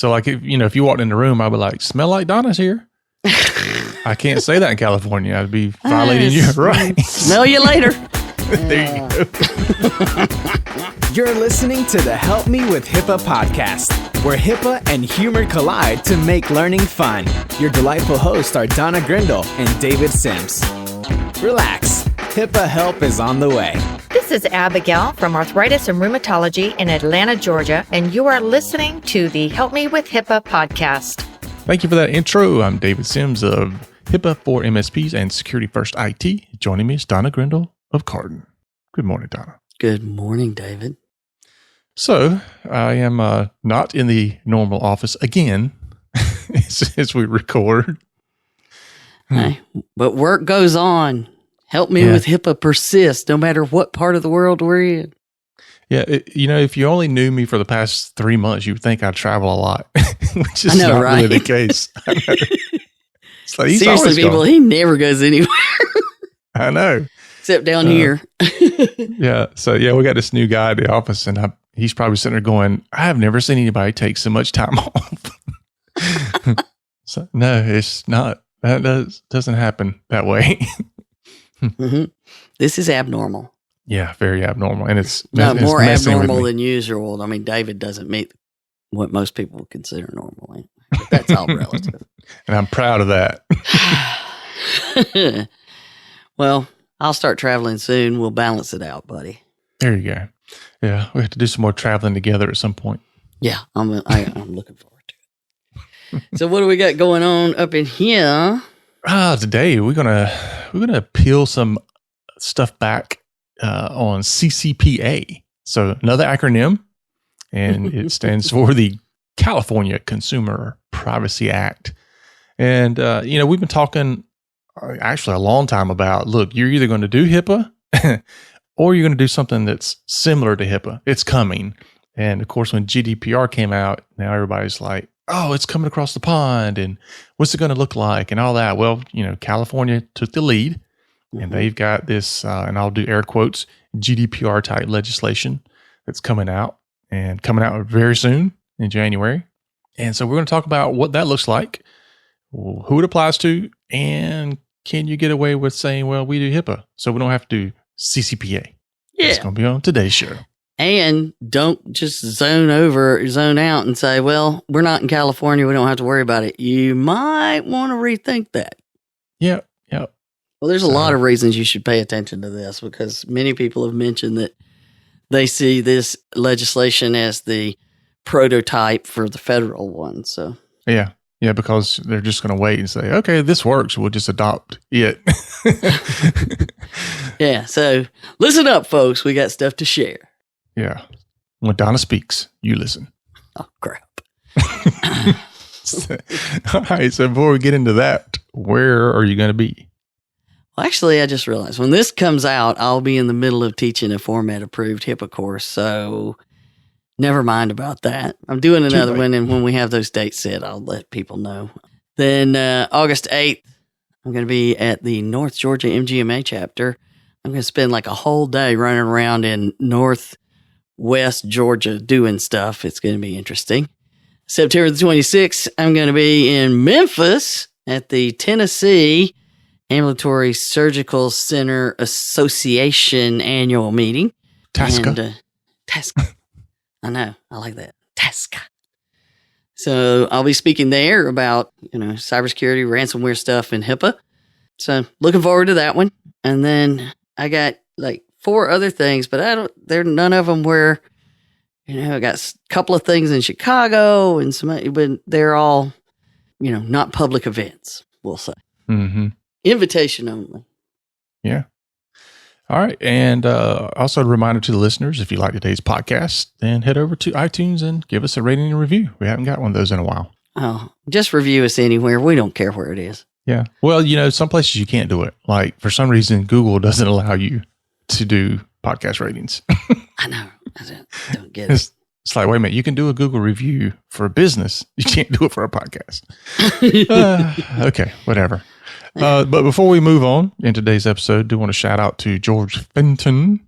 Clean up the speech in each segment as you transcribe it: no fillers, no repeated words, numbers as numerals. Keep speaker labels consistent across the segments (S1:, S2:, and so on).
S1: So like, if you walked in the room, I'd be like, smell like Donna's here. I can't say that in California. I'd be violating your rights.
S2: Smell you later.
S1: There you go.
S3: You're listening to the Help Me with HIPAA podcast, where HIPAA and humor collide to make learning fun. Your delightful hosts are Donna Grindle and David Sims. Relax. HIPAA help is on the way.
S4: This is Abigail from Arthritis and Rheumatology in Atlanta, Georgia, and you are listening to the Help Me with HIPAA podcast.
S1: Thank you for that intro. I'm David Sims of HIPAA for MSPs and Security First IT. Joining me is Donna Grindle of Carden. Good morning, Donna.
S2: Good morning, David.
S1: So I am not in the normal office again as we record.
S2: Hey, but work goes on. Help Me with HIPAA persists no matter what part of the world we're in.
S1: Yeah, if you only knew me for the past 3 months, you would think I travel a lot, which is not really the case. It's like,
S2: seriously, people, he never goes anywhere.
S1: I know.
S2: Except down here.
S1: Yeah. So, we got this new guy at the office, and he's probably sitting there going, I have never seen anybody take so much time off. So, no, it's not. That doesn't happen that way.
S2: Mm-hmm. This is abnormal.
S1: Yeah, very abnormal. And it's
S2: more abnormal than usual. I mean, David doesn't meet what most people would consider normal. But that's all relative.
S1: And I'm proud of that.
S2: Well, I'll start traveling soon. We'll balance it out, buddy.
S1: There you go. Yeah, we have to do some more traveling together at some point.
S2: Yeah, I'm looking forward to it. So what do we got going on up in here?
S1: Today we're gonna peel some stuff back on CCPA. So another acronym, and it stands for the California Consumer Privacy Act. And we've been talking actually a long time about, look, you're either going to do HIPAA or you're going to do something that's similar to HIPAA. It's coming. And of course, when GDPR came out, now everybody's like, oh, it's coming across the pond, and what's it going to look like and all that. Well, California took the lead, and they've got this, and I'll do air quotes, GDPR-type legislation that's coming out very soon in January. And so we're going to talk about what that looks like, who it applies to, and can you get away with saying, well, we do HIPAA, so we don't have to do CCPA. Yeah. It's going to be on today's show.
S2: And don't just zone out and say, well, we're not in California, we don't have to worry about it. You might want to rethink that.
S1: Yeah.
S2: Well, there's a lot of reasons you should pay attention to this, because many people have mentioned that they see this legislation as the prototype for the federal one. So
S1: yeah, because they're just going to wait and say, okay, this works, we'll just adopt it.
S2: Yeah, so listen up, folks. We got stuff to share.
S1: Yeah. When Donna speaks, you listen.
S2: Oh, crap.
S1: All right. So before we get into that, where are you going to be?
S2: Well, actually, I just realized when this comes out, I'll be in the middle of teaching a format approved HIPAA course. So never mind about that. I'm doing another one. And when we have those dates set, I'll let people know. Then August 8th, I'm going to be at the North Georgia MGMA chapter. I'm going to spend like a whole day running around in Northwest Georgia doing stuff. It's going to be interesting. September the 26th, I'm going to be in Memphis at the Tennessee Ambulatory Surgical Center Association annual meeting.
S1: TASCA.
S2: TASCA. I know. I like that. TASCA. So I'll be speaking there about, cybersecurity, ransomware stuff, and HIPAA. So looking forward to that one. And then I got like 4 other things, but they're none of them where, I got a couple of things in Chicago and but they're all, not public events, we'll say.
S1: Mm-hmm.
S2: Invitation only.
S1: Yeah. All right. And also a reminder to the listeners, if you like today's podcast, then head over to iTunes and give us a rating and review. We haven't got one of those in a while.
S2: Oh, just review us anywhere. We don't care where it is.
S1: Yeah. Well, some places you can't do it. Like for some reason, Google doesn't allow you to do podcast ratings.
S2: I know. I don't get it.
S1: It's like, wait a minute, you can do a Google review for a business. You can't do it for a podcast. Okay, whatever. But before we move on in today's episode, I do want to shout out to George Fenton.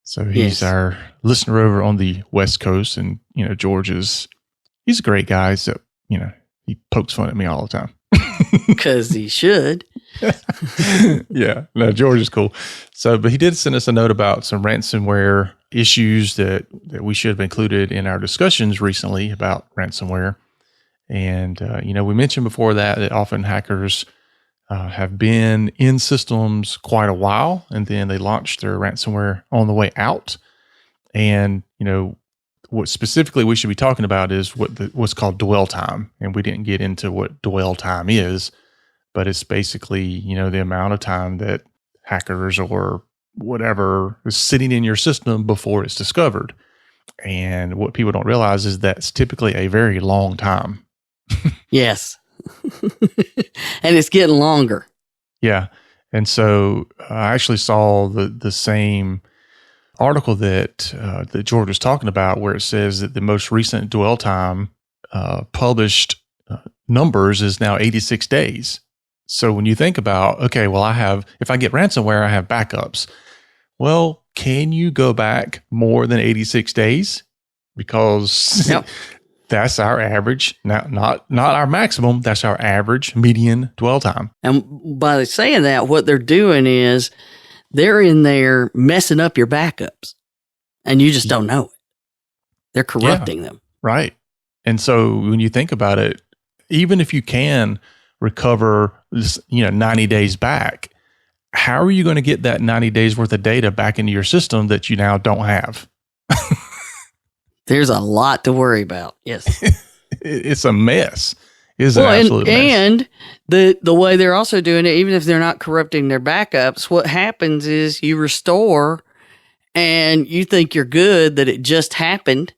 S1: So he's our listener over on the West Coast. And, George is He's a great guy. So, he pokes fun at me all the time.
S2: Because he should.
S1: Yeah. No, George is cool. So, but he did send us a note about some ransomware issues that we should have included in our discussions recently about ransomware. And, we mentioned before that often hackers have been in systems quite a while, and then they launched their ransomware on the way out. And, what specifically we should be talking about is what's called dwell time. And we didn't get into what dwell time is, but it's basically, the amount of time that hackers or whatever is sitting in your system before it's discovered. And what people don't realize is that's typically a very long time.
S2: Yes. And it's getting longer.
S1: Yeah. And so I actually saw the same article that George was talking about, where it says that the most recent dwell time published numbers is now 86 days. So when you think about, okay, well, if I get ransomware, I have backups. Well, can you go back more than 86 days? Because
S2: Yep.
S1: That's our average, not our maximum. That's our average median dwell time.
S2: And by saying that, what they're doing is they're in there messing up your backups, and you just don't know it. They're corrupting them.
S1: Right. And so when you think about it, even if you can recover 90 days back, how are you going to get that 90 days worth of data back into your system that you now don't have?
S2: There's a lot to worry about. Yes.
S1: It's a mess. It's an absolute mess.
S2: And the way they're also doing it, even if they're not corrupting their backups, what happens is you restore and you think you're good, that it just happened,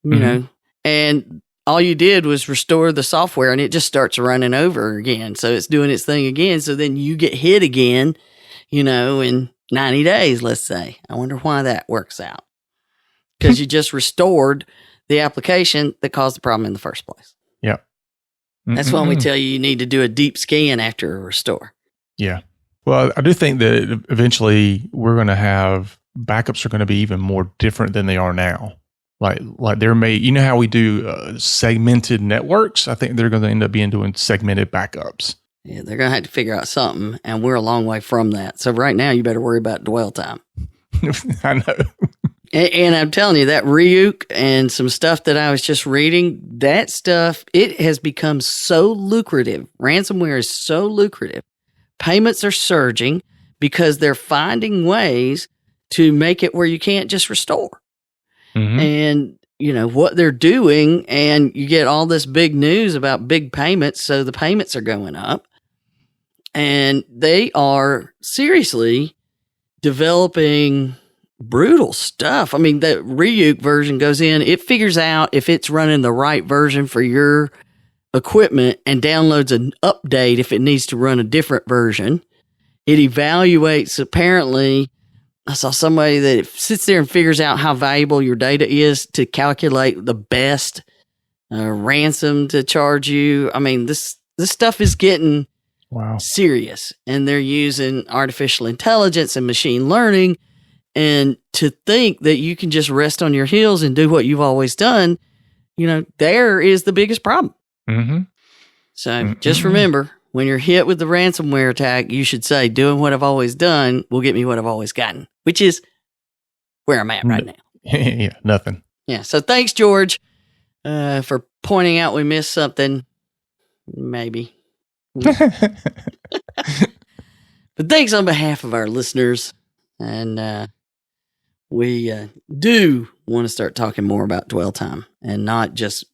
S2: and all you did was restore the software and it just starts running over again. So it's doing its thing again. So then you get hit again, in 90 days, let's say. I wonder why that works out. Because you just restored the application that caused the problem in the first place.
S1: Yeah.
S2: That's when we tell you need to do a deep scan after a restore.
S1: Yeah. Well, I do think that eventually we're going to have backups are going to be even more different than they are now. Like there may, how we do segmented networks. I think they're going to end up doing segmented backups.
S2: Yeah, they're going to have to figure out something, and we're a long way from that. So right now, you better worry about dwell time.
S1: I know.
S2: And I'm telling you, that Ryuk and some stuff that I was just reading, that stuff, it has become so lucrative. Ransomware is so lucrative. Payments are surging because they're finding ways to make it where you can't just restore. Mm-hmm. And, what they're doing, and you get all this big news about big payments, so the payments are going up. And they are seriously developing brutal stuff. I mean, the Ryuk version goes in, it figures out if it's running the right version for your equipment and downloads an update if it needs to run a different version. It evaluates, apparently, I saw somebody that sits there and figures out how valuable your data is to calculate the best ransom to charge you. I mean, this stuff is getting serious, and they're using artificial intelligence and machine learning. And to think that you can just rest on your heels and do what you've always done, there is the biggest problem. Mm-hmm. So just remember, when you're hit with the ransomware attack, you should say, doing what I've always done will get me what I've always gotten, which is where I'm at right now.
S1: Yeah, nothing.
S2: Yeah. So thanks, George, for pointing out we missed something. Maybe. But thanks on behalf of our listeners. And we do want to start talking more about dwell time and not just,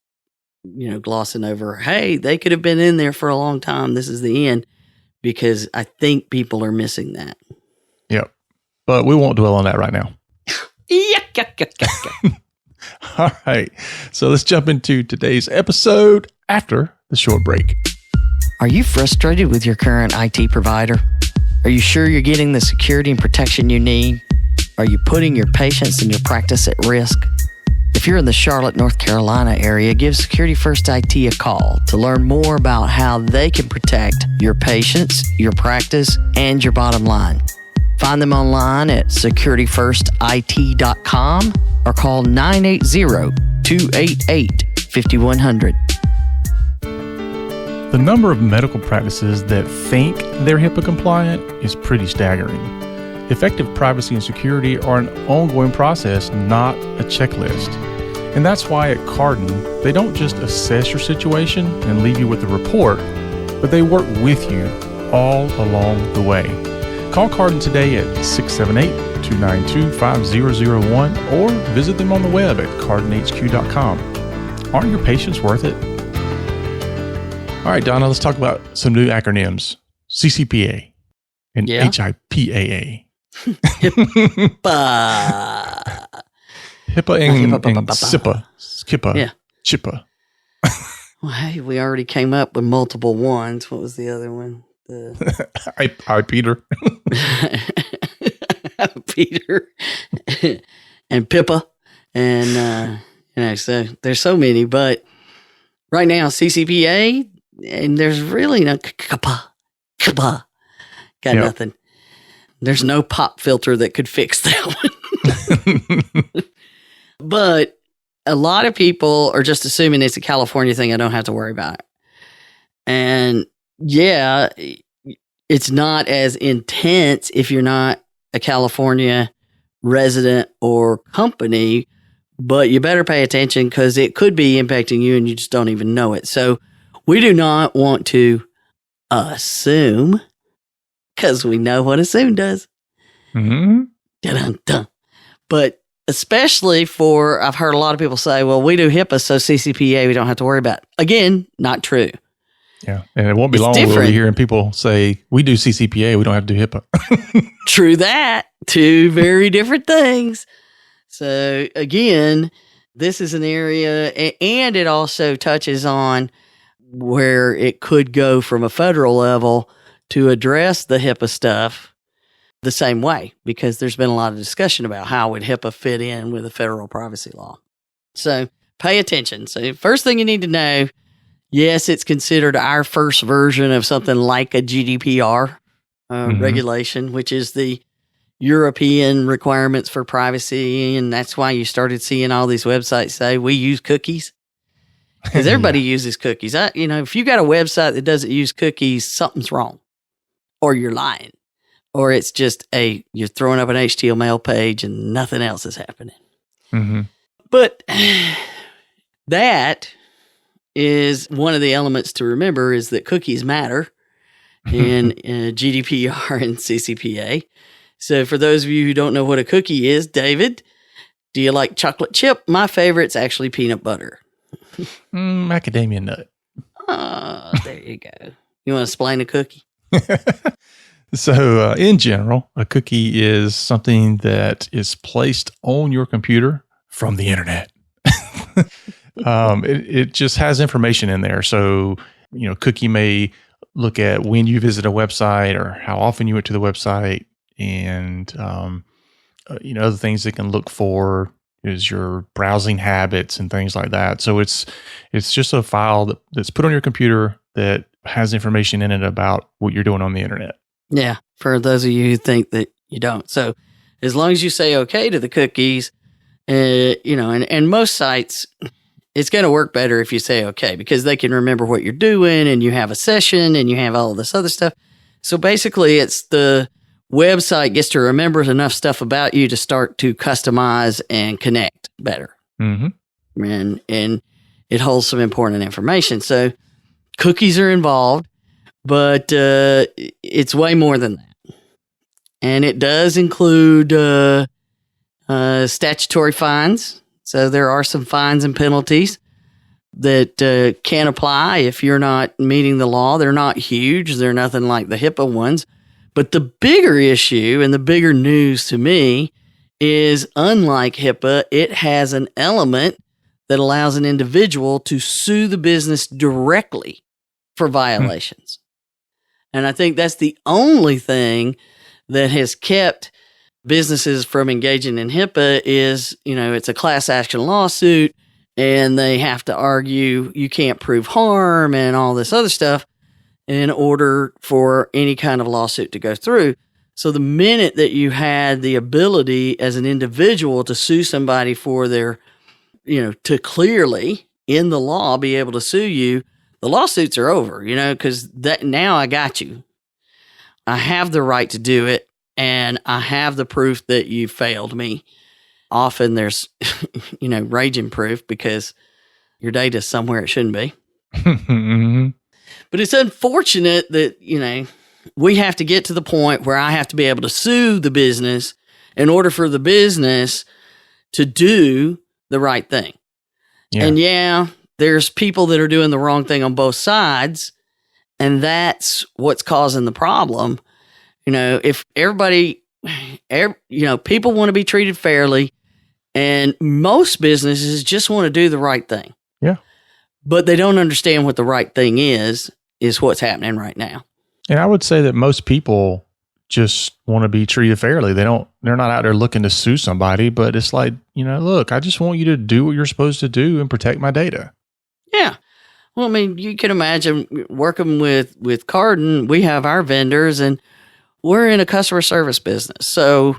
S2: glossing over, hey, they could have been in there for a long time. This is the end, because I think people are missing that.
S1: Yep. But we won't dwell on that right now. All right. So let's jump into today's episode after the short break.
S2: Are you frustrated with your current IT provider? Are you sure you're getting the security and protection you need? Are you putting your patients and your practice at risk? If you're in the Charlotte, North Carolina area, give Security First IT a call to learn more about how they can protect your patients, your practice, and your bottom line. Find them online at securityfirstit.com or call 980-288 5100.
S1: The number of medical practices that think they're HIPAA compliant is pretty staggering. Effective privacy and security are an ongoing process, not a checklist. And that's why at Cardin, they don't just assess your situation and leave you with a report, but they work with you all along the way. Call Cardin today at 678-292-5001 or visit them on the web at cardinhq.com. Aren't your patients worth it? All right, Donna, let's talk about some new acronyms. CCPA and HIPAA.
S2: HIPAA.
S1: HIPAA and CCPA. CCPA.
S2: Yeah.
S1: CCPA.
S2: Well, hey, we already came up with multiple ones. What was the other one?
S1: Hi, Peter.
S2: Peter. And Pippa. And, so there's so many, but right now, CCPA, and there's really no got nothing. There's no pop filter that could fix that one. But a lot of people are just assuming it's a California thing. I don't have to worry about it. And yeah, it's not as intense if you're not a California resident or company, but you better pay attention because it could be impacting you and you just don't even know it. So we do not want to assume, because we know what assume does.
S1: Mm-hmm.
S2: Dun-dun-dun. But especially I've heard a lot of people say, well, we do HIPAA, so CCPA, we don't have to worry about it. Again, not true.
S1: Yeah. And it won't be long we'll be hearing people say, we do CCPA, we don't have to do HIPAA.
S2: True that. Two very different things. So again, this is an area, and it also touches on where it could go from a federal level to address the HIPAA stuff the same way, because there's been a lot of discussion about how would HIPAA fit in with the federal privacy law. So pay attention. So first thing you need to know, yes, it's considered our first version of something like a GDPR regulation, which is the European requirements for privacy. And that's why you started seeing all these websites say we use cookies. Because everybody uses cookies. If you got a website that doesn't use cookies, something's wrong. Or you're lying. Or it's just you're throwing up an HTML page and nothing else is happening.
S1: Mm-hmm.
S2: But that is one of the elements to remember, is that cookies matter in GDPR and CCPA. So for those of you who don't know what a cookie is, David, do you like chocolate chip? My favorite's actually peanut butter.
S1: Macadamia nut.
S2: Oh, there you go. You want to explain a cookie?
S1: So in general, a cookie is something that is placed on your computer from the internet. It just has information in there. So, cookie may look at when you visit a website or how often you went to the website, and, other things it can look for is your browsing habits and things like that. So it's just a file that's put on your computer that has information in it about what you're doing on the internet.
S2: Yeah, for those of you who think that you don't. So as long as you say okay to the cookies, and most sites, it's going to work better if you say okay, because they can remember what you're doing and you have a session and you have all this other stuff. So basically it's the website gets to remember enough stuff about you to start to customize and connect better.
S1: Mm-hmm.
S2: And it holds some important information. So cookies are involved, but it's way more than that. And it does include statutory fines. So there are some fines and penalties that can apply if you're not meeting the law. They're not huge. They're nothing like the HIPAA ones. But the bigger issue and the bigger news to me is, unlike HIPAA, it has an element that allows an individual to sue the business directly for violations. And I think that's the only thing that has kept businesses from engaging in HIPAA is, it's a class action lawsuit and they have to argue you can't prove harm and all this other stuff in order for any kind of lawsuit to go through. So the minute that you had the ability as an individual to sue somebody for their, to clearly in the law be able to sue you, the lawsuits are over, because that now I got you. I have the right to do it, and I have the proof that you failed me. Often there's, raging proof because your data is somewhere it shouldn't be.
S1: Mm-hmm.
S2: But it's unfortunate that, we have to get to the point where I have to be able to sue the business in order for the business to do the right thing.
S1: Yeah.
S2: And there's people that are doing the wrong thing on both sides, and that's what's causing the problem. If people want to be treated fairly, and most businesses just want to do the right thing.
S1: Yeah.
S2: But they don't understand what the right thing is what's happening right now.
S1: And I would say that most people just want to be treated fairly. They're not out there looking to sue somebody, but it's like, look, I just want you to do what you're supposed to do and protect my data. Yeah.
S2: Well, I mean, you can imagine working with Cardin. We have our vendors, and we're in a customer service business. So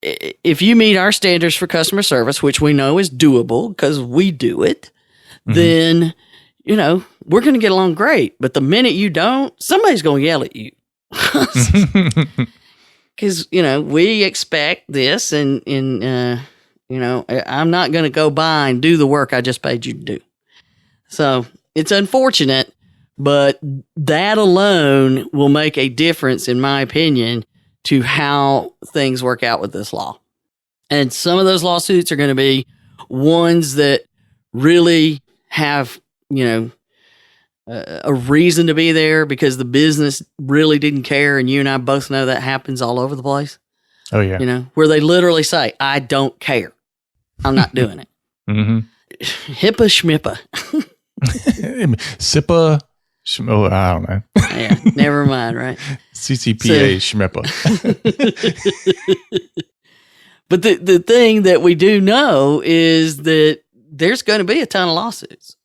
S2: if you meet our standards for customer service, which we know is doable because we do it, then, we're going to get along great. But the minute you don't, somebody's going to yell at you. Because, we expect this, and I'm not going to go by and do the work I just paid you to do. So it's unfortunate, but that alone will make a difference, in my opinion, to how things work out with this law. And some of those lawsuits are going to be ones that really have, a reason to be there because the business really didn't care. And you and I both know that happens all over the place.
S1: Oh, yeah.
S2: Where they literally say, I don't care. I'm not doing it.
S1: Mm-hmm.
S2: HIPAA schmippa.
S1: SIPA. I don't know.
S2: Yeah, never mind, right?
S1: CCPA schmippa.
S2: But the thing that we do know is that there's going to be a ton of lawsuits.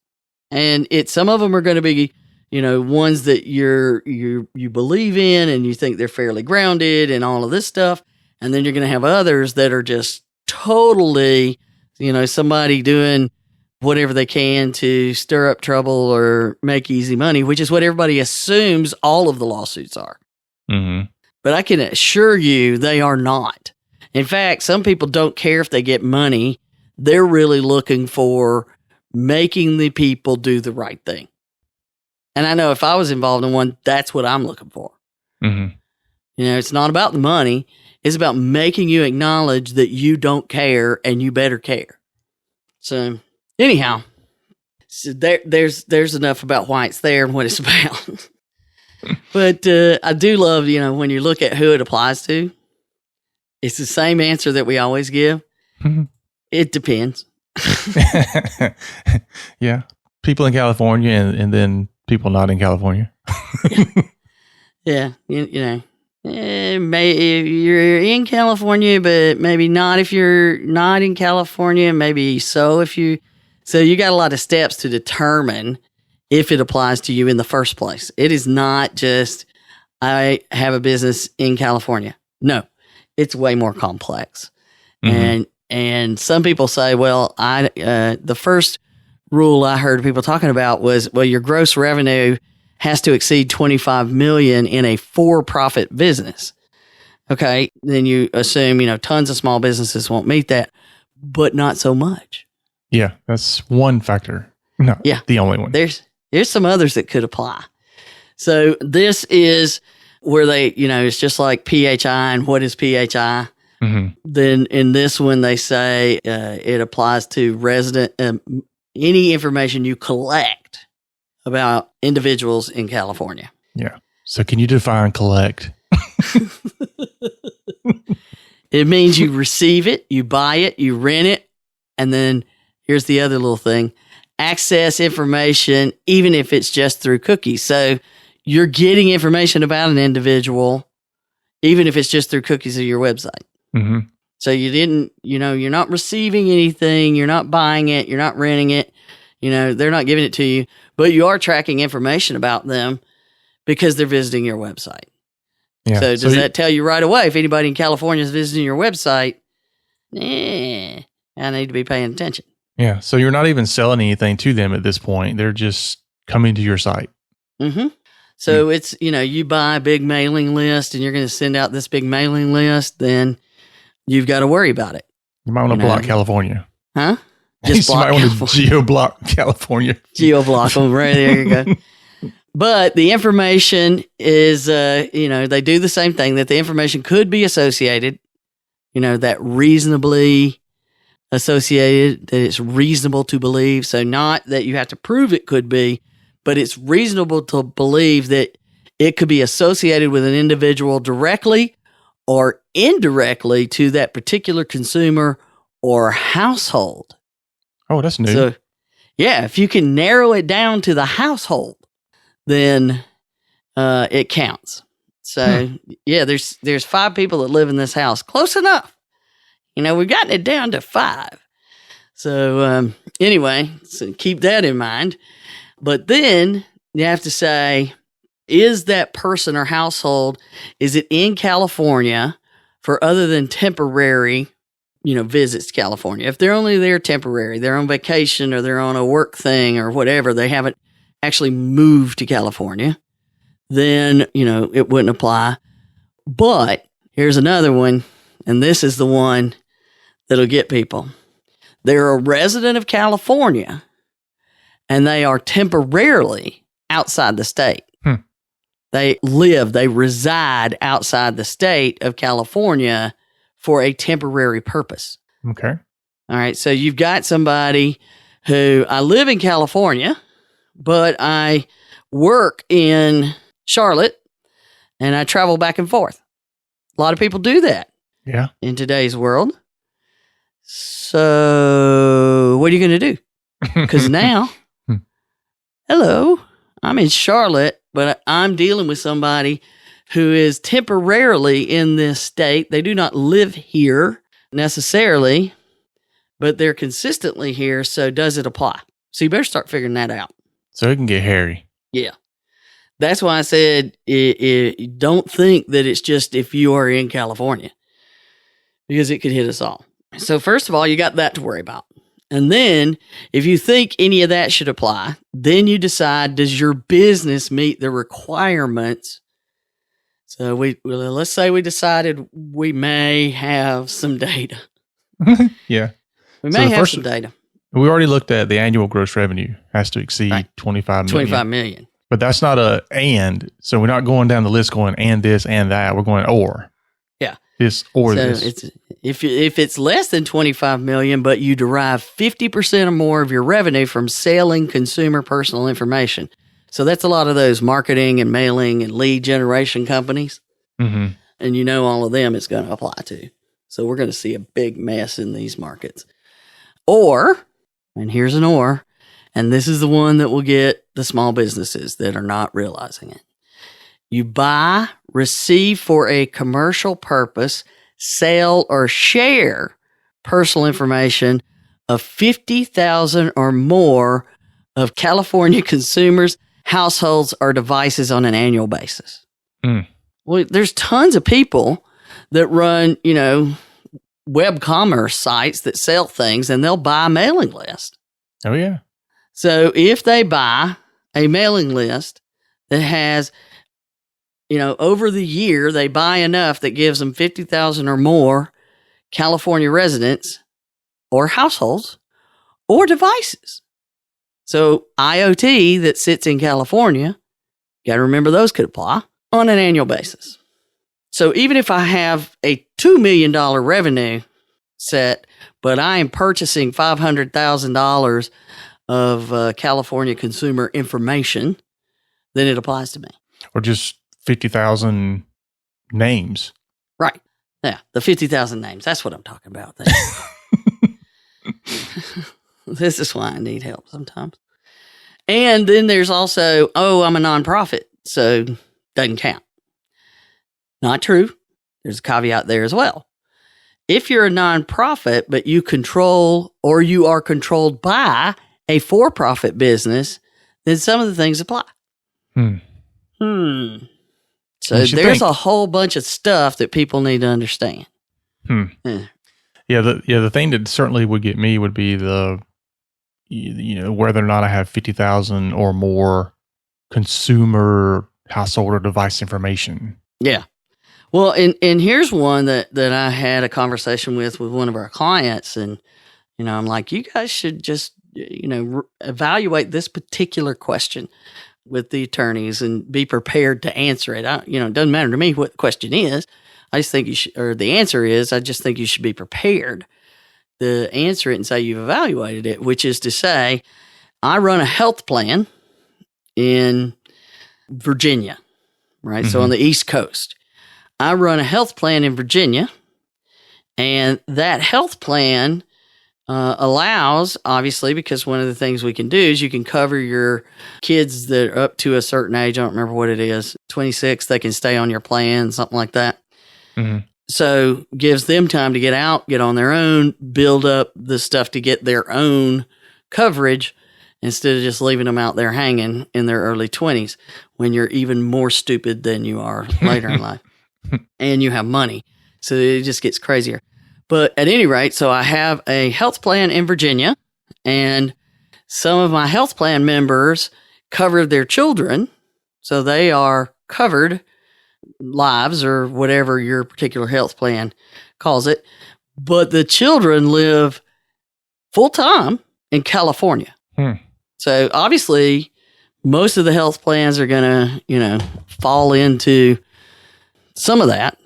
S2: And some of them are going to be, ones that you believe in and you think they're fairly grounded and all of this stuff. And then you're going to have others that are just totally, somebody doing whatever they can to stir up trouble or make easy money, which is what everybody assumes all of the lawsuits are.
S1: Mm-hmm.
S2: But I can assure you they are not. In fact, some people don't care if they get money. They're really looking for making the people do the right thing. And I know if I was involved in one, that's what I'm looking for.
S1: Mm-hmm.
S2: It's not about the money. It's about making you acknowledge that you don't care and you better care. So anyhow, so there's enough about why it's there and what it's about. But I do love, when you look at who it applies to, it's the same answer that we always give.
S1: Mm-hmm.
S2: It depends.
S1: Yeah. People in California and then people not in California.
S2: Yeah. Maybe if you're in California, but maybe not if you're not in California. Maybe so you got a lot of steps to determine if it applies to you in the first place. It is not just, I have a business in California. No, it's way more complex. Mm-hmm. And some people say, well, the first rule I heard people talking about was, well, your gross revenue has to exceed $25 million in a for-profit business. Okay, then you assume, tons of small businesses won't meet that, but not so much.
S1: Yeah, that's one factor. No, the only one.
S2: There's some others that could apply. So this is where they, it's just like PHI, and what is PHI?
S1: Mm-hmm.
S2: Then in this one, they say it applies to any information you collect about individuals in California.
S1: Yeah. So can you define collect?
S2: It means you receive it, you buy it, you rent it, and then here's the other little thing: access information, even if it's just through cookies. So you're getting information about an individual, even if it's just through cookies of your website.
S1: Mm-hmm.
S2: So you didn't, you're not receiving anything, you're not buying it, you're not renting it, they're not giving it to you, but you are tracking information about them because they're visiting your website.
S1: Yeah.
S2: So does that tell you right away if anybody in California is visiting your website? I need to be paying attention.
S1: Yeah. So you're not even selling anything to them at this point. They're just coming to your site.
S2: Mm-hmm. So it's, you buy a big mailing list and you're going to send out this big mailing list, then you've got to worry about it.
S1: You might want to block California.
S2: Huh?
S1: Just you might want to geo-block California.
S2: Geo-block them, right there you go. But the information is, they do the same thing, that the information could be associated, that reasonably associated, that it's reasonable to believe. So not that you have to prove it could be, but it's reasonable to believe that it could be associated with an individual directly or indirectly to that particular consumer or household.
S1: Oh, that's new.
S2: So, yeah, if you can narrow it down to the household, then it counts. So, yeah, there's 5 people that live in this house. Close enough. We've gotten it down to 5. So, anyway, so keep that in mind. But then you have to say, is that person or household, is it in California for other than temporary, visits to California? If they're only there temporary, they're on vacation or they're on a work thing or whatever, they haven't actually moved to California, then, it wouldn't apply. But here's another one, and this is the one that'll get people. They're a resident of California, and they are temporarily outside the state. They reside outside the state of California for a temporary purpose.
S1: Okay.
S2: All right. So you've got somebody who, I live in California, but I work in Charlotte and I travel back and forth. A lot of people do that.
S1: Yeah.
S2: In today's world. So what are you going to do? Because now, hello, I'm in Charlotte, but I'm dealing with somebody who is temporarily in this state. They do not live here necessarily, but they're consistently here. So does it apply? So you better start figuring that out.
S1: So it can get hairy.
S2: Yeah. That's why I said don't think that it's just if you are in California, because it could hit us all. So first of all, you got that to worry about. And then if you think any of that should apply, then you decide, does your business meet the requirements? So let's say we decided we may have some data.
S1: Yeah.
S2: We may have some data.
S1: We already looked at the annual gross revenue has to exceed 25 million.
S2: 25 million.
S1: But that's not a and. So we're not going down the list going and this and that. We're going or.
S2: Yeah.
S1: This or
S2: so
S1: this.
S2: If it's less than 25 million, but you derive 50% or more of your revenue from selling consumer personal information. So that's a lot of those marketing and mailing and lead generation companies. Mm-hmm. And all of them it's going to apply to. So we're going to see a big mess in these markets. Or, and here's an or, and this is the one that will get the small businesses that are not realizing it. You buy, receive for a commercial purpose, sell or share personal information of 50,000 or more of California consumers, households, or devices on an annual basis. Well, there's tons of people that run, web commerce sites that sell things, and they'll buy a mailing list.
S1: Oh, yeah.
S2: So if they buy a mailing list that has, over the year, they buy enough that gives them 50,000 or more California residents or households or devices. So IoT that sits in California, you got to remember those could apply on an annual basis. So even if I have a $2 million revenue set, but I am purchasing $500,000 of California consumer information, then it applies to me.
S1: Or just 50,000 names.
S2: Right. Yeah, the 50,000 names. That's what I'm talking about. This is why I need help sometimes. And then there's also, I'm a nonprofit, so doesn't count. Not true. There's a caveat there as well. If you're a nonprofit, but you control or you are controlled by a for-profit business, then some of the things apply. So there's a whole bunch of stuff that people need to understand.
S1: Yeah, the thing that certainly would get me would be the whether or not I have 50,000 or more consumer household or device information.
S2: Yeah. Well, and here's one that I had a conversation with one of our clients, and I'm like, you guys should just evaluate this particular question with the attorneys and be prepared to answer it. It doesn't matter to me what the question is. I just think you should, or the answer is, I just think you should be prepared to answer it and say you've evaluated it, which is to say, I run a health plan in Virginia, right? So on the East Coast. I run a health plan in Virginia, and that health plan allows, obviously, because one of the things we can do is you can cover your kids that are up to a certain age. I don't remember what it is, 26, they can stay on your plan, something like that. Mm-hmm. So gives them time to get out, get on their own, build up the stuff to get their own coverage instead of just leaving them out there hanging in their early 20s when you're even more stupid than you are later in life. And you have money. So it just gets crazier. But at any rate, so I have a health plan in Virginia, and some of my health plan members cover their children. So they are covered lives or whatever your particular health plan calls it. But the children live full time in California. So obviously, most of the health plans are going to, fall into some of that.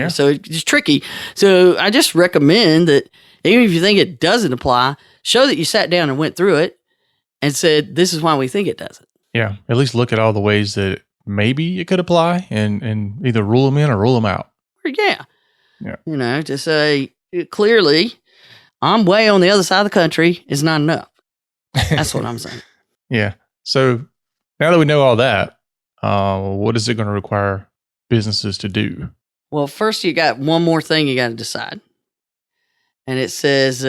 S2: So it's tricky. So I just recommend that even if you think it doesn't apply, show that you sat down and went through it and said, this is why we think it doesn't.
S1: Yeah. At least look at all the ways that maybe it could apply and either rule them in or rule them out.
S2: Yeah. To say clearly, I'm way on the other side of the country is not enough. That's what I'm saying.
S1: Yeah. So now that we know all that, what is it going to require businesses to do?
S2: Well, first you got one more thing you got to decide. And it says,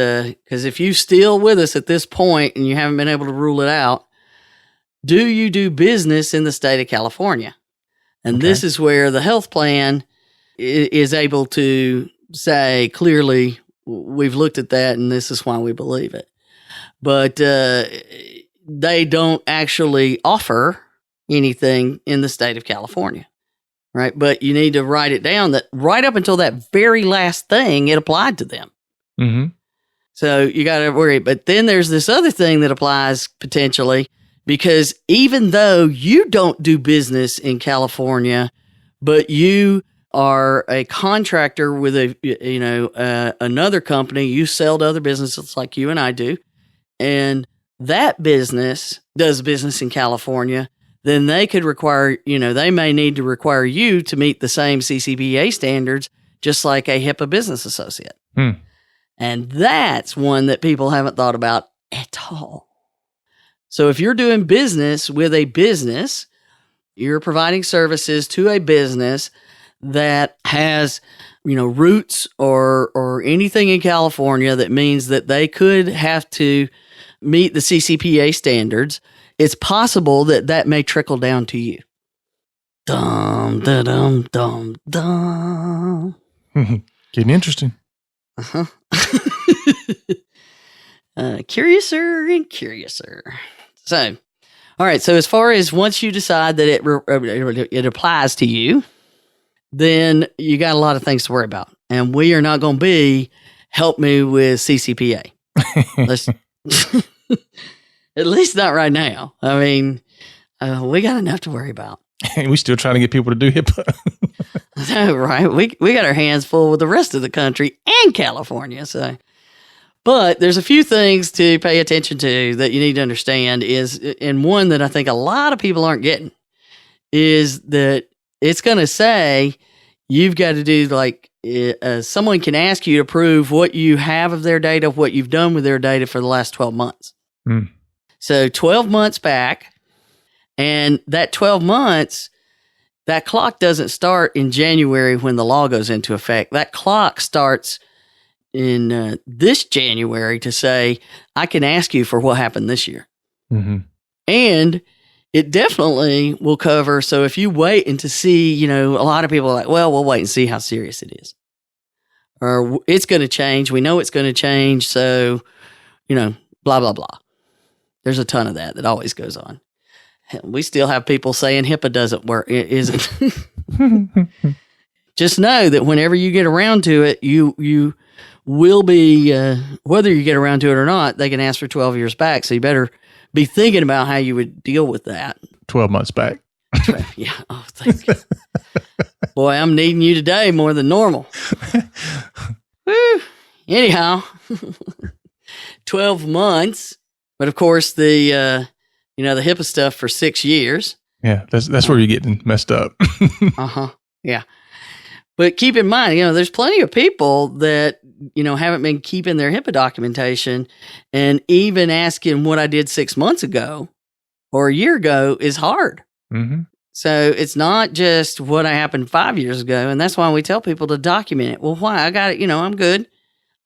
S2: because if you're still with us at this point and you haven't been able to rule it out, do you do business in the state of California? And this is where the health plan is able to say clearly, we've looked at that and this is why we believe it. But they don't actually offer anything in the state of California. Right. But you need to write it down that right up until that very last thing, it applied to them. Mm-hmm. So you got to worry. But then there's this other thing that applies potentially, because even though you don't do business in California, but you are a contractor with another company, you sell to other businesses like you and I do, and that business does business in California, then they could require, they may need to require you to meet the same CCPA standards, just like a HIPAA business associate. And that's one that people haven't thought about at all. So if you're doing business with a business, you're providing services to a business that has, roots or anything in California that means that they could have to meet the CCPA standards, it's possible that may trickle down to you. Dum, da, dum, dum, dum.
S1: Getting interesting.
S2: Curiouser and curiouser. So, all right. So as far as once you decide that it applies to you, then you got a lot of things to worry about. And we are not going to be help me with CCPA. Let's at least not right now. I mean, we got enough to worry about.
S1: And we're still trying to get people to do HIPAA.
S2: Right. We got our hands full with the rest of the country and California. So, but there's a few things to pay attention to that you need to understand and one that I think a lot of people aren't getting is that it's going to say you've got to do someone can ask you to prove what you have of their data, what you've done with their data for the last 12 months. So 12 months back, and that 12 months, that clock doesn't start in January when the law goes into effect. That clock starts in this January to say, I can ask you for what happened this year. Mm-hmm. And it definitely will cover. So if you wait and to see, a lot of people are like, well, we'll wait and see how serious it is. Or it's going to change. We know it's going to change. So, blah, blah, blah. There's a ton of that always goes on. We still have people saying HIPAA doesn't work. It isn't. Just know that whenever you get around to it, you will be, whether you get around to it or not, they can ask for 12 years back. So you better be thinking about how you would deal with that.
S1: 12 months back.
S2: Yeah. Oh, thank you. Boy, I'm needing you today more than normal. Woo. Anyhow, 12 months. But of course, the HIPAA stuff for 6 years.
S1: Yeah, that's where you're getting messed up.
S2: Yeah. But keep in mind, there's plenty of people that, haven't been keeping their HIPAA documentation, and even asking what I did 6 months ago or a year ago is hard.
S1: Mm-hmm.
S2: So it's not just what happened 5 years ago. And that's why we tell people to document it. Well, why? I got it. I'm good.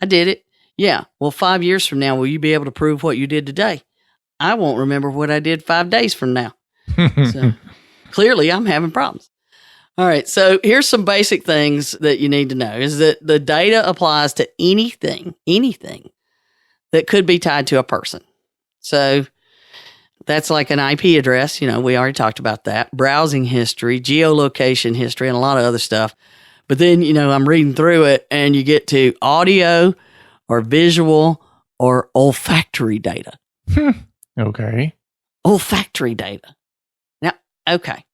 S2: I did it. Yeah. Well, 5 years from now, will you be able to prove what you did today? I won't remember what I did 5 days from now. So clearly I'm having problems. All right. So here's some basic things that you need to know is that the data applies to anything that could be tied to a person. So that's like an IP address. We already talked about that. Browsing history, geolocation history, and a lot of other stuff. But then, I'm reading through it and you get to audio or visual or olfactory data.
S1: Okay.
S2: Olfactory data. Now, okay.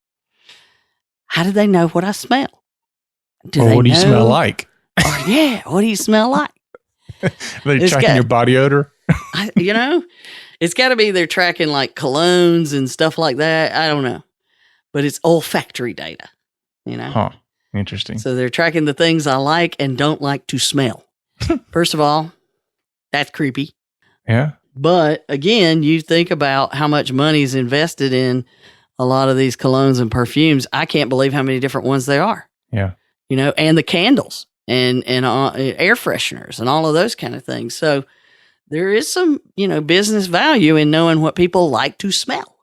S2: How do they know what I smell?
S1: What do you smell like?
S2: Oh, yeah. What do you smell like?
S1: They're tracking your body odor?
S2: It's got to be they're tracking like colognes and stuff like that. I don't know. But it's olfactory data,
S1: Huh. Interesting.
S2: So they're tracking the things I like and don't like to smell. First of all, that's creepy.
S1: Yeah.
S2: But again, you think about how much money is invested in a lot of these colognes and perfumes. I can't believe how many different ones there are.
S1: Yeah.
S2: And the candles and air fresheners and all of those kind of things. So there is some, business value in knowing what people like to smell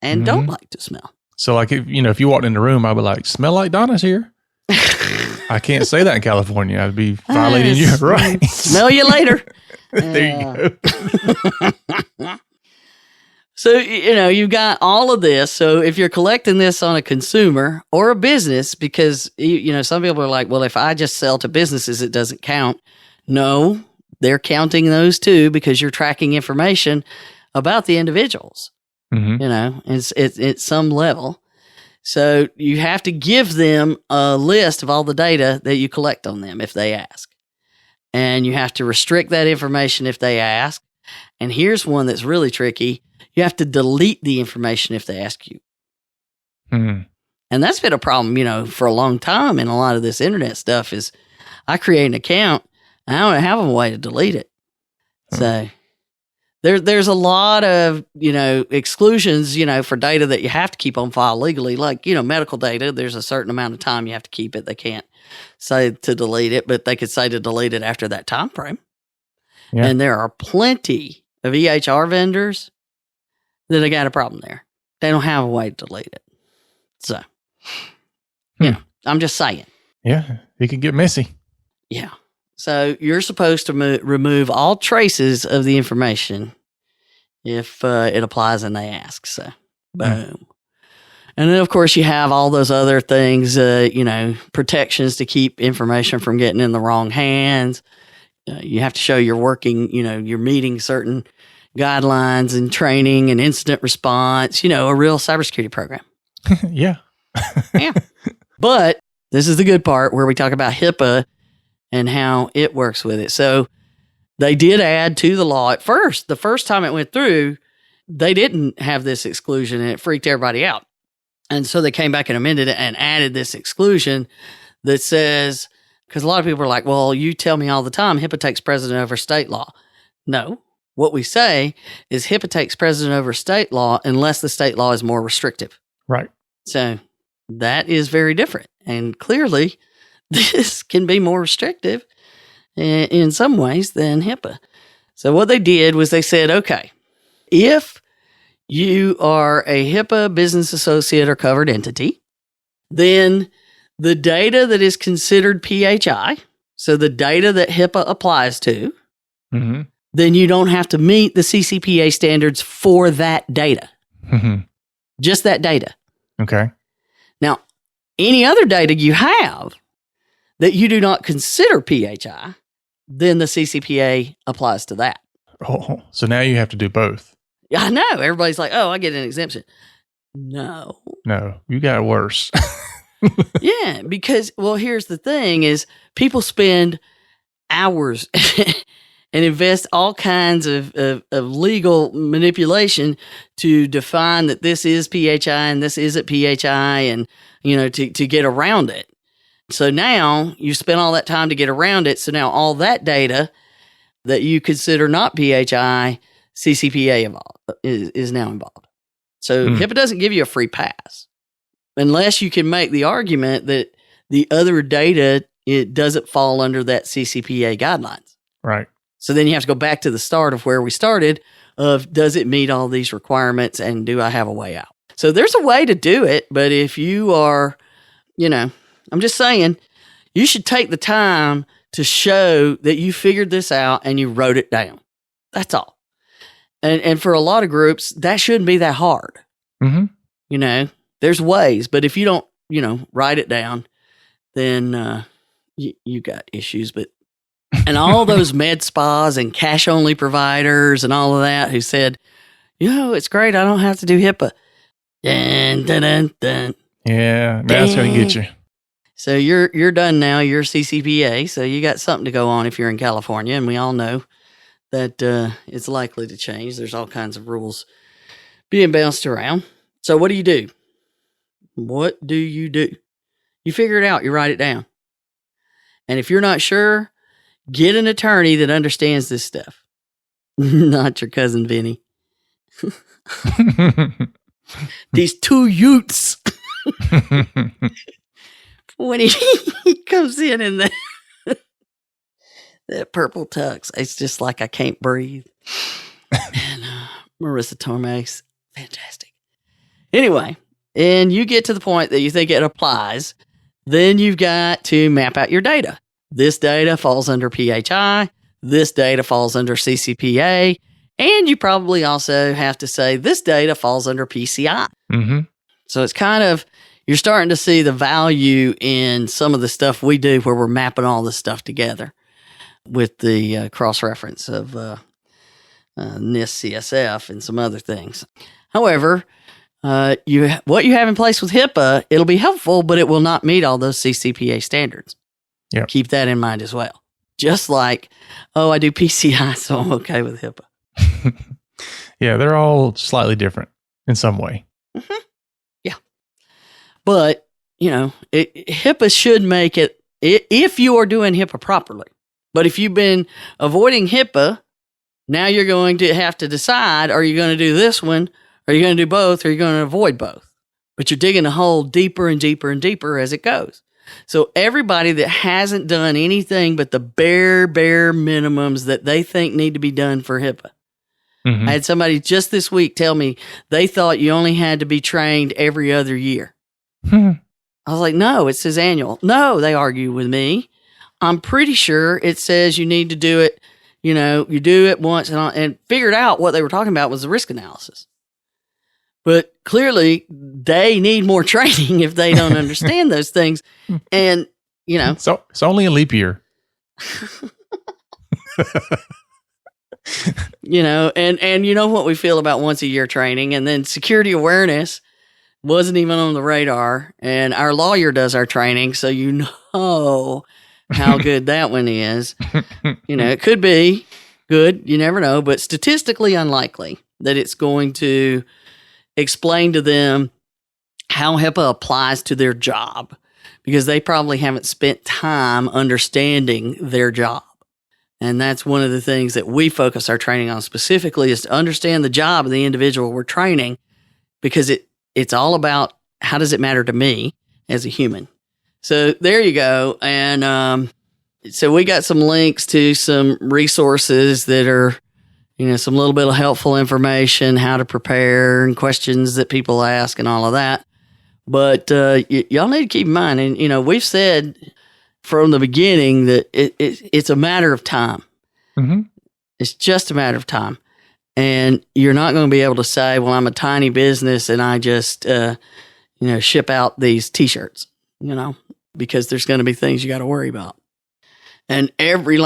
S2: and don't like to smell.
S1: So like, if you walked in the room, I'd be like, smell like Donna's here. I can't say that in California. I'd be violating your rights.
S2: Smell you later.
S1: There you go.
S2: So, you've got all of this. So if you're collecting this on a consumer or a business, because, some people are like, well, if I just sell to businesses, it doesn't count. No, they're counting those too, because you're tracking information about the individuals, it's some level. So you have to give them a list of all the data that you collect on them if they ask. And you have to restrict that information if they ask. And here's one that's really tricky. You have to delete the information if they ask you.
S1: Mm-hmm.
S2: And that's been a problem, for a long time. And a lot of this internet stuff is I create an account and I don't have a way to delete it. So there's a lot of, exclusions, for data that you have to keep on file legally. Like, medical data, there's a certain amount of time you have to keep it. They can't say to delete it, but they could say to delete it after that time frame. Yeah. And there are plenty of EHR vendors that have got a problem there. They don't have a way to delete it. So, I'm just saying.
S1: Yeah, it can get messy.
S2: Yeah. So you're supposed to remove all traces of the information if it applies and they ask. So, boom. And then, of course, you have all those other things, protections to keep information from getting in the wrong hands. You have to show you're working, you're meeting certain guidelines and training and incident response, a real cybersecurity program.
S1: Yeah.
S2: Yeah. But this is the good part where we talk about HIPAA and how it works with it. So they did add to the law at first. The first time it went through, they didn't have this exclusion and it freaked everybody out. And so they came back and amended it and added this exclusion that says, because a lot of people are like, well, you tell me all the time, HIPAA takes precedent over state law. No, what we say is HIPAA takes precedent over state law unless the state law is more restrictive.
S1: Right.
S2: So that is very different. And clearly, this can be more restrictive in some ways than HIPAA. So what they did was they said, okay, if you are a HIPAA business associate or covered entity, then the data that is considered PHI, so the data that HIPAA applies to, then you don't have to meet the CCPA standards for that data.
S1: Mm-hmm.
S2: Just that data.
S1: Okay.
S2: Now, any other data you have that you do not consider PHI, then the CCPA applies to that.
S1: Oh, so now you have to do both.
S2: Yeah, I know. Everybody's like, oh, I get an exemption. No.
S1: No, you got it worse.
S2: Yeah, because, well, here's the thing is people spend hours and invest all kinds of legal manipulation to define that this is PHI and this isn't PHI and, to get around it. So now you spend all that time to get around it. So now all that data that you consider not PHI, CCPA is now involved. So HIPAA doesn't give you a free pass unless you can make the argument that the other data, it doesn't fall under that CCPA guidelines.
S1: Right.
S2: So then you have to go back to the start of where we started of does it meet all these requirements and do I have a way out? So there's a way to do it, but if you are, I'm just saying, you should take the time to show that you figured this out and you wrote it down. That's all. And for a lot of groups, that shouldn't be that hard.
S1: Mm-hmm.
S2: There's ways, but if you don't, write it down, then you got issues. And all those med spas and cash only providers and all of that who said, it's great. I don't have to do HIPAA. Dun, dun, dun, dun.
S1: Yeah, that's going to get you.
S2: So you're done now. You're CCPA, so you got something to go on if you're in California, and we all know that it's likely to change. There's all kinds of rules being bounced around. So what do you do? What do? You figure it out. You write it down. And if you're not sure, get an attorney that understands this stuff. Not your cousin Vinny. These two Utes. When he comes in that purple tux, it's just like I can't breathe. And Marissa Tomei's fantastic. Anyway, and you get to the point that you think it applies, then you've got to map out your data. This data falls under PHI. This data falls under CCPA. And you probably also have to say this data falls under PCI.
S1: Mm-hmm.
S2: So it's kind of, you're starting to see the value in some of the stuff we do where we're mapping all this stuff together with the cross-reference of NIST CSF and some other things. However, what you have in place with HIPAA, it'll be helpful, but it will not meet all those CCPA standards.
S1: Yep.
S2: Keep that in mind as well. Just like, I do PCI, so I'm okay with HIPAA.
S1: Yeah, they're all slightly different in some way.
S2: Mm-hmm. Yeah. But, HIPAA should make it, if you are doing HIPAA properly. But if you've been avoiding HIPAA, now you're going to have to decide, are you going to do this one? Are you going to do both? Or are you going to avoid both? But you're digging a hole deeper and deeper and deeper as it goes. So everybody that hasn't done anything but the bare minimums that they think need to be done for HIPAA.
S1: Mm-hmm.
S2: I had somebody just this week tell me they thought you only had to be trained every other year. I was like, no, it says annual. No, they argue with me. I'm pretty sure it says you need to do it, you do it once and figured out what they were talking about was the risk analysis. But clearly they need more training if they don't understand those things. And,
S1: So it's only a leap year.
S2: And you know what we feel about once a year training, and then security awareness wasn't even on the radar, and our lawyer does our training. So, how good that one is. It could be good. You never know, but statistically unlikely that it's going to explain to them how HIPAA applies to their job because they probably haven't spent time understanding their job. And that's one of the things that we focus our training on specifically is to understand the job of the individual we're training because it's all about how does it matter to me as a human. So there you go. And so we got some links to some resources that are, some little bit of helpful information, how to prepare and questions that people ask and all of that. But y'all need to keep in mind, and, we've said from the beginning that it's a matter of time.
S1: Mm-hmm.
S2: It's just a matter of time. And you're not going to be able to say, well, I'm a tiny business and I just, ship out these T-shirts, because there's going to be things you got to worry about. And every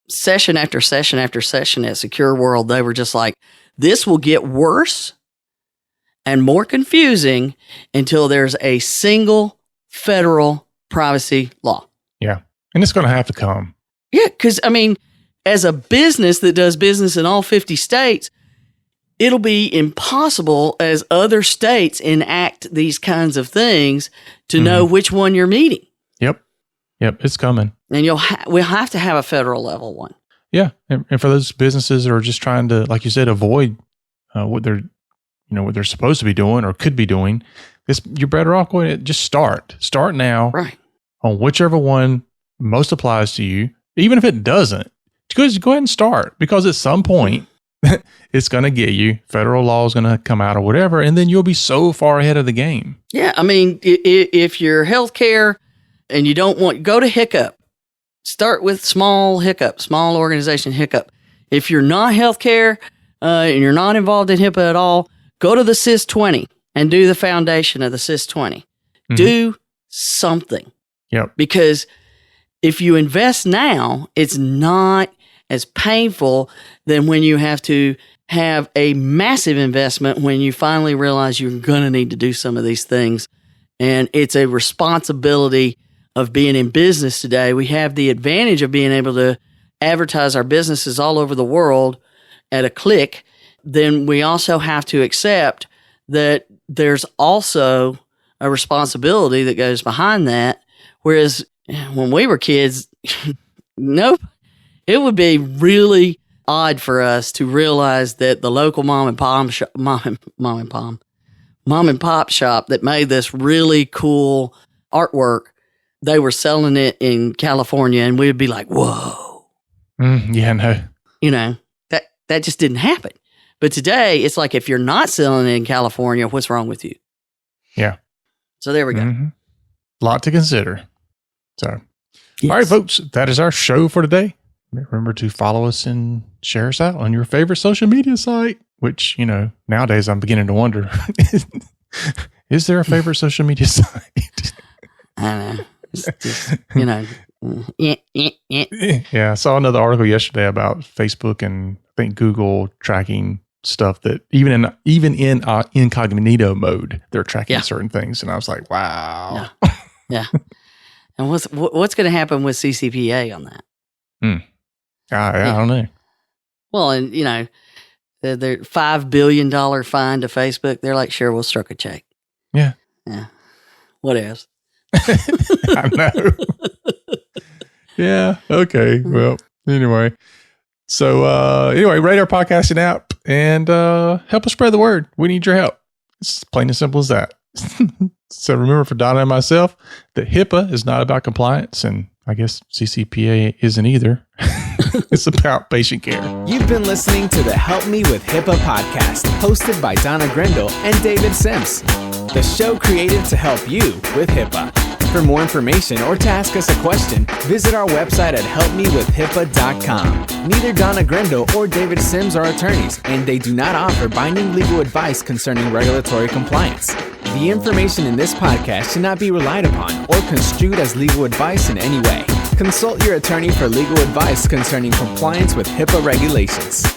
S2: session after session after session at Secure World, they were just like, this will get worse and more confusing until there's a single federal privacy law.
S1: Yeah. And it's going to have to come.
S2: Yeah. Because, as a business that does business in all 50 states, it'll be impossible as other states enact these kinds of things to know which one you're meeting.
S1: Yep. It's coming. And
S2: we'll have to have a federal level one.
S1: Yeah. And for those businesses that are just trying to, like you said, avoid what they're supposed to be doing or could be doing, you're better off going to just start now.
S2: Right.
S1: On whichever one most applies to you. Even if it doesn't, just go ahead and start, because at some point it's going to get you. Federal law is going to come out or whatever, and then you'll be so far ahead of the game.
S2: Yeah. If you're healthcare and you don't go to HIPAA, start with small organization HIPAA. If you're not healthcare and you're not involved in HIPAA at all, go to the SIS-20 and do the foundation of the SIS-20. Do something.
S1: Yep.
S2: Because if you invest now, it's not as painful than when you have to have a massive investment when you finally realize you're going to need to do some of these things. And it's a responsibility of being in business today. We have the advantage of being able to advertise our businesses all over the world at a click. Then we also have to accept that there's also a responsibility that goes behind that. Whereas when we were kids, nope, it would be really odd for us to realize that the local mom and pop shop that made this really cool artwork, they were selling it in California, and we'd be like, whoa.
S1: Yeah, no.
S2: That just didn't happen. But today, it's like, if you're not selling it in California, what's wrong with you?
S1: Yeah.
S2: So there we go.
S1: A lot to consider. So,
S2: yes.
S1: All right, folks, that is our show for today. Remember to follow us and share us out on your favorite social media site, which, nowadays I'm beginning to wonder, is there a favorite social media site?
S2: I know. It's just,
S1: Yeah, I saw another article yesterday about Facebook and I think Google tracking stuff that even in incognito mode, they're tracking certain things. And I was like, wow.
S2: Yeah. And what's going to happen with CCPA on that?
S1: I don't know.
S2: Well, and the $5 billion fine to Facebook, they're like, sure, we'll struck a check.
S1: Yeah.
S2: What else?
S1: I know. Yeah. Okay. Well, anyway. So, rate our podcasting app and help us spread the word. We need your help. It's plain and simple as that. So remember, for Donna and myself, that HIPAA is not about compliance, and I guess CCPA isn't either. It's about patient care.
S3: You've been listening to the Help Me with HIPAA podcast, hosted by Donna Grindle and David Sims. The show created to help you with HIPAA. For more information or to ask us a question, visit our website at helpmewithhipaa.com. Neither Donna Grindle or David Sims are attorneys, and they do not offer binding legal advice concerning regulatory compliance. The information in this podcast should not be relied upon or construed as legal advice in any way. Consult your attorney for legal advice concerning compliance with HIPAA regulations.